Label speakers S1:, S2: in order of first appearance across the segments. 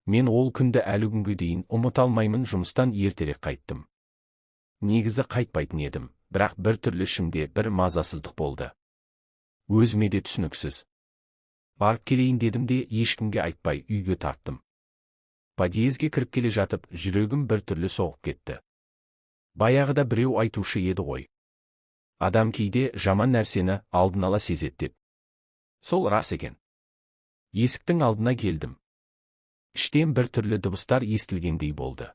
S1: Мен ол күнді әлі күнге дейін ұмыта алмаймын. Жұмыстан ертерек қайттым. Негізі қайтпайтын едім, бірақ бір түрлі ішімде бір мазасыздық болды. Өзіме де түсініксіз. Барып келейін дедім де ешкімге айтпай үйге тарттым. Подъезге кіріп келе жатып, жүрегім бір түрлі соғып кетті. Баяғыда біреу айтушы еді ғой. Адам кейде жаман нәрсені алдын ала сезеді деп. Сол рас екен. Есіктің алдына келдім. Іштен бір түрлі дыбыстар естілгендей болды.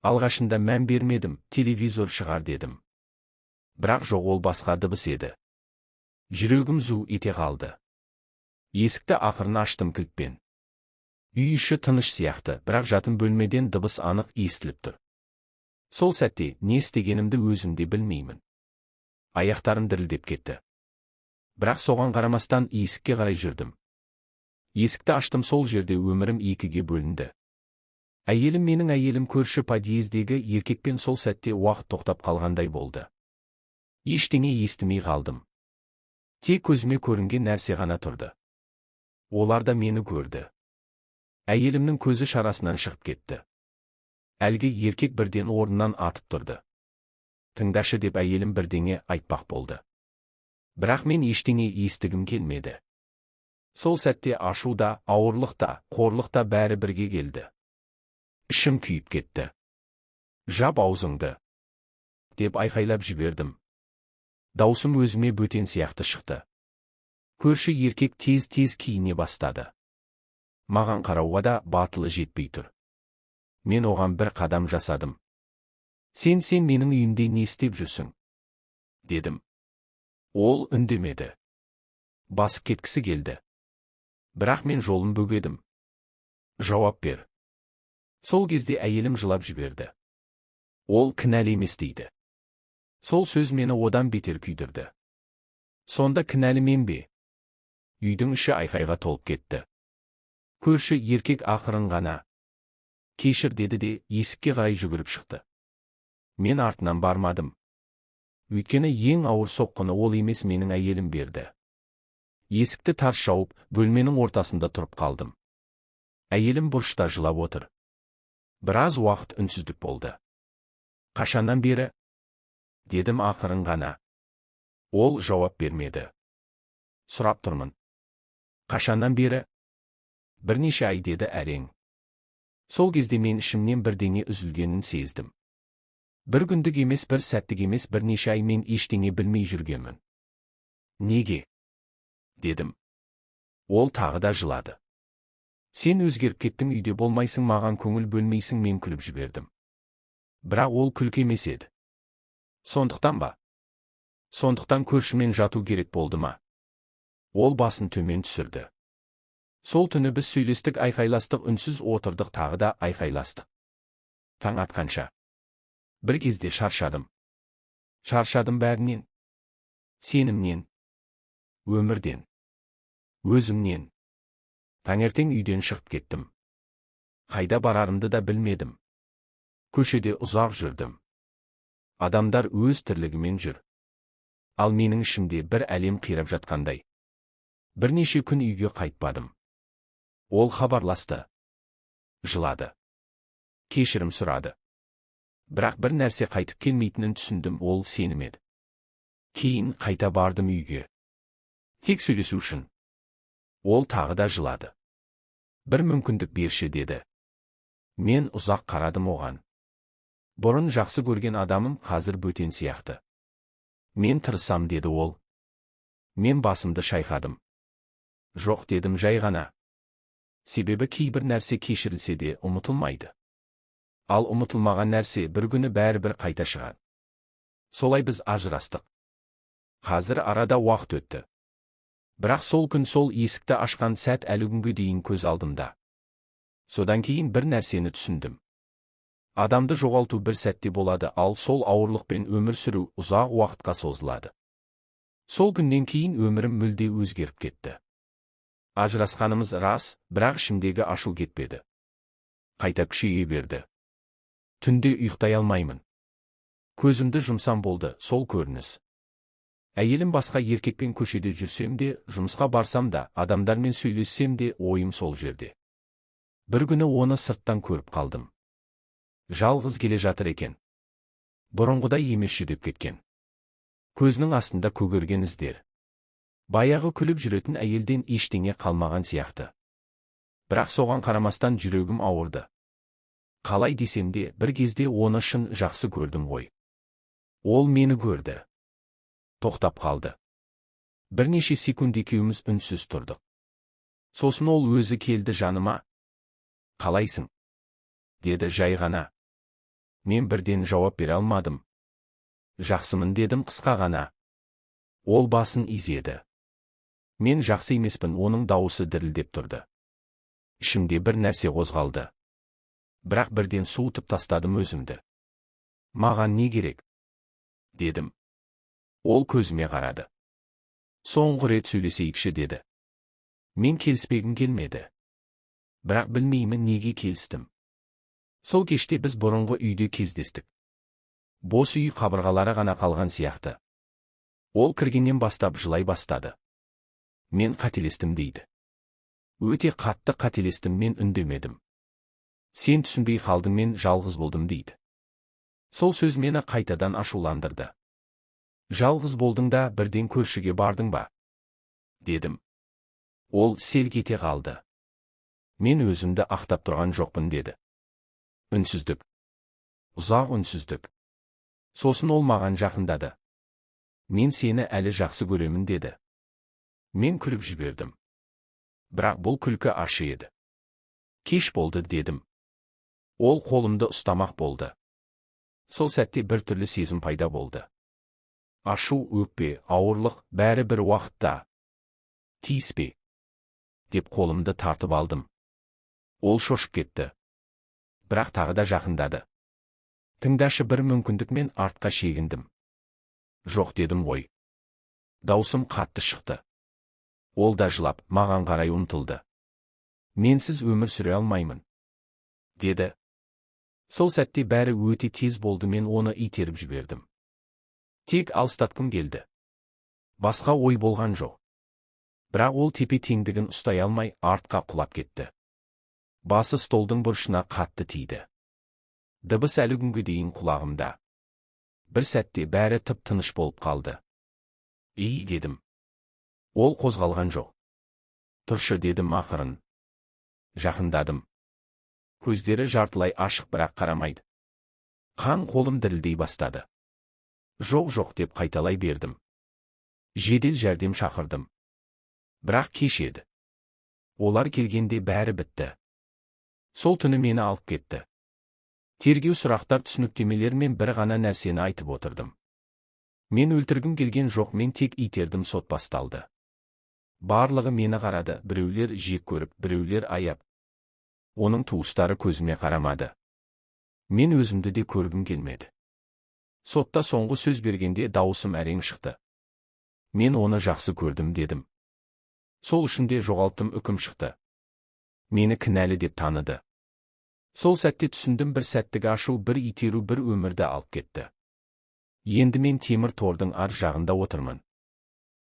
S1: Алғашында мән бермедім, телевизор шығар дедім. Бірақ жоқ, ол басқа дыбыс еді. Жүрегім зу ете қалды. Есікті ақырын аштым кілтпен. Үй іші тыныш сияқты, бірақ жатын бөлмеден дыбыс анық естіліп тұр. Сол сәтте не істегенімді өзім де білмеймін. Аяқтарым дірілдеп кетті. Бірақ соған қарамастан есікке қарай жүрдім. Есікті аштым, сол жерде өмірім екіге бөлінді. Әйелім, менің әйелім көрші подъездегі еркекпен сол сәтте уақыт тоқтап қалғандай болды. Ештеңе естімей қалдым. Тек көзіме көрінген нәрсе ғана тұрды. Олар да мені көрді. Әйелімнің көзі шарасынан шығып кетті. Әлгі еркек бірден орнынан атып тұрды. Тыңдашы деп әйелім бірдеңе айтпақ болды. Бірақ мен ештеңе естігім келмеді. Сол сәтте ашу да, ауырлық та, қорлық та бәрі бірге келді. Ішім күйіп кетті. Жап аузыңды, деп айқайлап жібердім. Даусым өзіме бөтен сияқты шықты. Көрші еркек тез-тез киіне бастады. Маған қарауға да батылы жетпей тұр. Мен оған бір қадам жасадым. Сен менің үйімде не істеп жүрсің? Дедім. Ол үндемеді. Басып кеткісі келді. Бірақ мен жолын бөгедім. Жауап бер. Сол кезде әйелім жылап жіберді. Ол кінәлі емес дейді. Сол сөз мені одан бетер күйдірді. Сонда кінәлі мен бе? Үйдің іші айқайға толып кетті. Көрші еркек ақырын ғана кешір деді де есікке қарай жүгіріп шықты. Мен артынан бармадым. Өйткені ең ауыр соққыны ол емес, менің әйелім берді. Есікті тарс жауып, бөлменің ортасында тұрып қалдым. Әйелім бұрышта жылап отыр. Біраз уақыт үнсіздік болды. Қашаннан бері? Дедім ақырын ғана. Ол жауап бермеді. Сұрап тұрмын. Қашаннан бері? Бірнеше ай деді әрең. Сол кезде мен ішімнен бірдеңе үзілгенін сездім. Бір күндік емес, бір сәттік емес, бірнеше ай мен ештеңе білмей жүргенмін. Неге? Дедім. Ол тағы да жылады. Сен өзгеріп кеттің, үйде болмайсың, маған көңіл бөлмейсің. Мен күліп жібердім. Бірақ ол күлкі емес еді. Сондықтан ба? Сондықтан көршімен жату керек болды ма? Ол басын төмен түсірді. Сол түні біз сөйлестік, айқайластық, үнсіз отырдық, тағы да айқайластық. Таң атқанша. Бір кезде шаршадым. Шаршадым бәрінен. Сенімнен. Өмірден. Өзімнен. Таңертең үйден шығып кеттім. Қайда барарымды да білмедім. Көшеде ұзақ жүрдім. Адамдар өз тірлігімен жүр. Ал менің ішімде бір әлем қирап жатқандай. Бірнеше күн үйге қайтпадым. Ол хабарласты. Жылады. Кешірім сұрады. Бірақ бір нәрсе қайтып келмейтінін түсіндім, ол сенім еді. Кейін қайта бардым үйге. Тек сөйлесу үшін. Ол тағы да жылады. Бір мүмкіндік берші деді. Мен ұзақ қарадым оған. Бұрын жақсы көрген адамым қазір бөтен сияқты. Мен тырысам деді ол. Мен басымды шайқадым. Жоқ дедім, жай ғана. Себебі кейбір нәрсе кешірілсе де ұмытылмайды. Ал ұмытылмаған нәрсе бір күні бәрібір қайта шығады. Солай біз ажырастық. Қазір арада уақыт өтті. Бірақ сол күн, сол есікті ашқан сәт әлі күнге дейін көз алдымда. Содан кейін бір нәрсені түсіндім. Адамды жоғалту бір сәтте болады, ал сол ауырлықпен өмір сүру ұзақ уақытқа созылады. Сол күннен кейін өмірім мүлде өзгеріп кетті. Ажырасқанымыз рас, бірақ ішімдегі ашу кетпеді. Қайта күшейе берді. Түнде ұйықтай алмаймын. Көзімді жұмсам болды сол көрініс. Әйелім басқа еркекпен көшеде жүрсем де, жұмысқа барсам да, адамдармен сөйлессем де, ойым сол жерде. Bir күні оны сырттан көріп қалдым. Жалғыз келе жатыр екен. Бұрынғыдай емес жүдеп кеткен. Көзінің астында көгерген іздер. Баяғы күліп жүретін әйелден ештеңе қалмаған сияқты. Бірақ соған қарамастан жүрегім ауырды. Қалай десем де, бір кезде оны шын жақсы көрдім ғой. Ол мені көрді. Тоқтап қалды. Бірнеше секунд екеуміз үнсіз тұрдық. Сосын ол өзі келді жаныма. Қалайсың? Деді жай ғана. Мен бірден жауап бере алмадым. Жақсымын дедім қысқа ғана. Ол басын изеді. Мен жақсы емеспін, оның дауысы дірілдеп тұрды. Ішімде бір нәрсе қозғалды. Бірақ бірден суытып тастадым өзімді. Маған не керек? Дедім. Ол көзіме қарады. Соңғы рет сөйлесейікші деді. Мен келіспегім келмеді. Бірақ білмеймін неге келістім. Сол кеште біз бұрынғы үйде кездестік. Бос үй қабырғалары ғана қалған сияқты. Ол кіргеннен бастап жылай бастады. Мен қателестім дейді. Өте қатты қателестім, мен үндемедім. Сен түсінбей қалдың, мен жалғыз болдым дейді. Сол сөз мені қайтадан ашуландырды. Жалғыз болдың да бірден көршіге бардың ба? Дедім. Ол селк ете қалды. Мен өзімді ақтап тұрған жоқпын деді. Үнсіздік. Ұзақ үнсіздік. Сосын ол маған жақындады. Мен сені әлі жақсы көремін деді. Мен күліп жібердім. Бірақ бұл күлкі ащы еді. Кеш болды дедім. Ол қолымды ұстамақ болды. Сол сәтте бір түрлі сезім пайда болды. Ашу, өкпе, ауырлық, бәрі бір уақытта. Тиіспе, деп қолымды тартып алдым. Ол шошып кетті. Бірақ тағы да жақындады. Тыңдашы, бір мүмкіндікмен артқа шегіндім. Жоқ дедім ғой. Даусым қатты шықты. Ол да жылап, маған қарай ұмтылды. Менсіз өмір сүре алмаймын, деді. Сол сәтте бәрі өте тез болды, мен оны итеріп жібердім. Тек алыстатқым келді. Басқа ой болған жоқ. Бірақ ол тепе-теңдігін ұстай алмай артқа құлап кетті. Басы столдың бұрышына қатты тиді. Дыбыс әлі күнге дейін құлағымда. Бір сәтте бәрі тып-тыныш болып қалды. Дедім. Ол қозғалған жоқ. Тұршы дедім ақырын. Жақындадым. Көздері жартылай ашық, бірақ қарамайды. Қан қолым дірілдей бастады. Жоқ деп қайталай бердім. Жедел жәрдем шақырдым. Бірақ кеш еді. Олар келгенде бәрі бітті. Сол түні мені алып кетті. Тергеу сұрақтар, түсініктемелер, мен бір ғана нәрсені айтып отырдым. Мен өлтіргім келген жоқ, мен тек итердім. Сот басталды. Барлығы мені қарады, біреулер жек көріп, біреулер аяп. Оның туыстары көзіме қарамады. Мен өзімді де көргім келмеді. Сотта соңғы сөз бергенде дауысым әрең шықты. Мен оны жақсы көрдім дедім. Сол үшін де жоғалттым, үкім шықты. Мені кінәлі деп таныды. Сол сәтте түсіндім, бір сәттік ашу, бір итеру бір өмірді алып кетті. Енді мен темір тордың ар жағында отырмын.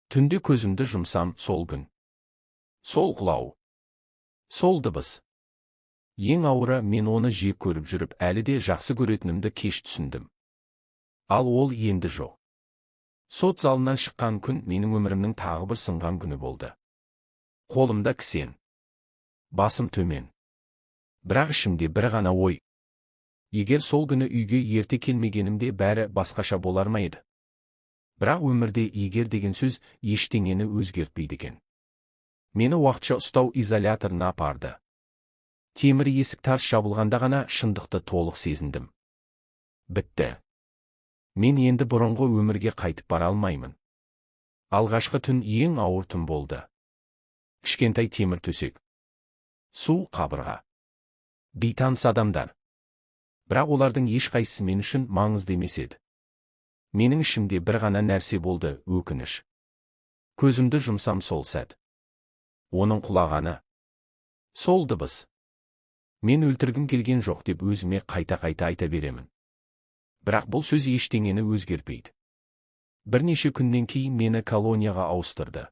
S1: Түнде көзімді жұмсам, сол күн, сол құлау, сол дыбыс. Ең ауыры, мен оны жек көріп жүріп, әлі де жақсы көретінімді кеш түсіндім. Ал ол енді жоқ. Сот залынан шыққан күн менің өмірімнің тағы бір сынған күні болды. Қолымда кісен. Басым төмен. Бірақ ішімде бір ғана ой. Егер сол күні үйге ерте келмегенімде бәрі басқаша болар ма еді? Бірақ өмірде егер деген сөз ештеңені өзгертпейді екен. Мені уақытша ұстау изоляторына апарды. Темір есік тарс жабылғанда ғана шындықты толық сезіндім. Бітті. Мен енді бұрынғы өмірге қайтып бара алмаймын. Алғашқы түн ең ауыр түн болды. Кішкентай темір төсек. Су қабырға. Бейтаныс адамдар. Бірақ олардың ешқайсысы мен үшін маңызды емес еді. Менің ішімде бір ғана нәрсе болды, өкініш. Көзімді жұмсам, сол сәт. Оның құлағаны. Сол дыбыс. Мен өлтіргім келген жоқ деп өзіме қайта-қайта айта беремін. Бірақ бұл сөз ештеңені өзгерпейді. Бірнеше күннен кейін мені колонияға ауыстырды.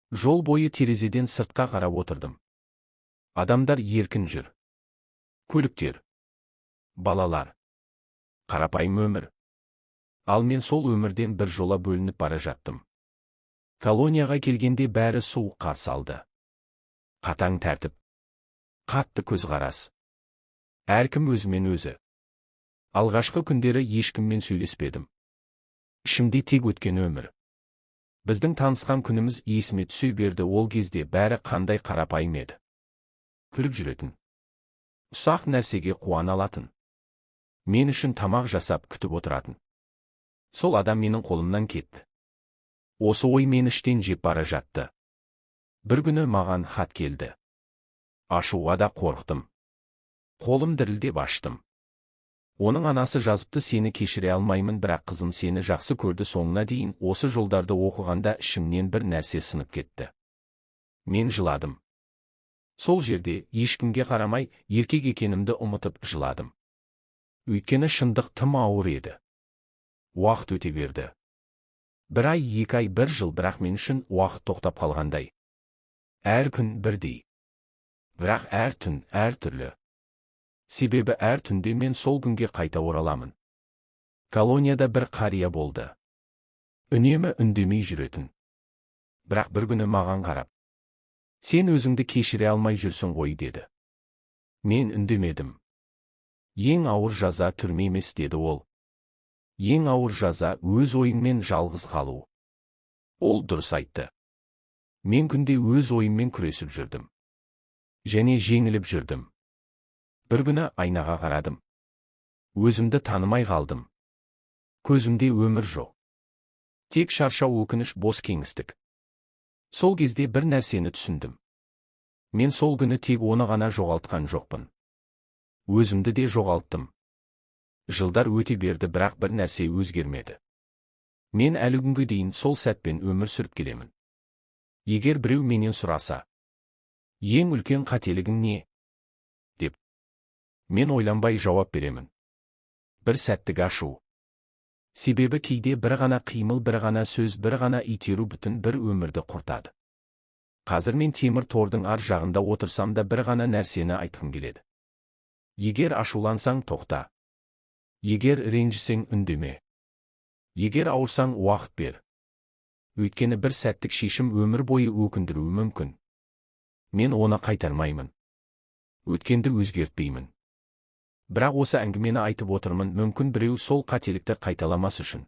S1: Жол бойы терезеден сыртқа қарап отырдым. Адамдар еркін жүр. Көліктер, балалар, қарапайым өмір. Ал мен сол өмірден бір жола бөлініп бара жаттым. Колонияға келгенде бәрі суық қарсы алды. Қатаң тәртіп, қатты көзқарас. Әркім өзімен өзі. Алғашқы күндері ешкіммен сөйлеспедім. Ішімде тек өткен өмір. Біздің танысқан күніміз есіме түсе берді. Ол кезде бәрі қандай қарапайым еді. Күліп жүретін. Ұсақ нәрсеге қуана алатын. Мен үшін тамақ жасап күтіп отыратын. Сол адам менің қолымнан кетті. Осы ой мені іштен жеп бара жатты. Бір күні маған хат келді. Ашуға да қорықтым. Қолым дірілдеп аштым. Оның анасы жазыпты: сені кешіре алмаймын, бірақ қызым сені жақсы көрді. Соңына дейін осы жолдарды оқығанда ішімнен бір нәрсе сынып кетті. Мен жыладым. Сол жерде ешкімге қарамай еркек екенімді ұмытып жыладым. Өйткені шындық тым ауыр еді. Уақыт өте берді. Бір ай, 2 ай, 1 жыл, бірақ мен үшін уақыт тоқтап қалғандай. Әр күн бірдей. Бірақ әр түн әр түрлі. Себебі әр түнде мен сол күнге қайта ораламын. Колонияда бір қария болды. Үнемі үндемей жүретін. Бірақ бір күні маған қарап: сен өзіңді кешіре алмай жүрсің ғой, деді. Мен үндемедім. Ең ауыр жаза түрме емес, деді ол. Ең ауыр жаза өз ойыңмен жалғыз қалу. Ол дұрыс айтты. Мен күнде өз ойыммен күресіп жүрдім. Және жеңіліп жүрдім. Бір күні айнаға қарадым. Өзімді танымай қалдым. Көзімде өмір жоқ. Тек шаршау, өкініш, бос кеңістік. Сол кезде бір нәрсені түсіндім. Мен сол күні тек оны ғана жоғалтқан жоқпын. Өзімді де жоғалттым. Жылдар өте берді, бірақ бір нәрсе өзгермеді. Мен әлі күнге дейін сол сәтпен өмір сүріп келемін. Егер біреу менен сұраса: ең үлкен қателігің не? деп, мен ойланбай жауап беремін: бір сәттік ашу. Себебі кейде бір ғана қимыл, бір ғана сөз, бір ғана итеру бүтін бір өмірді құртады. Қазір мен темір тордың ар жағында отырсам да бір ғана нәрсені айтқым келеді. Егер ашулансаң, тоқта. Егер ренжісең, үндеме. Егер ауырсаң, уақыт бер. Өйткені бір сәттік шешім өмір бойы өкіндіруі мүмкін. Мен оны қайтармаймын. Өткенді өзгертпеймін. Бірақ осы әңгімені айтып отырмын, мүмкін біреу сол қателікті қайталамас үшін.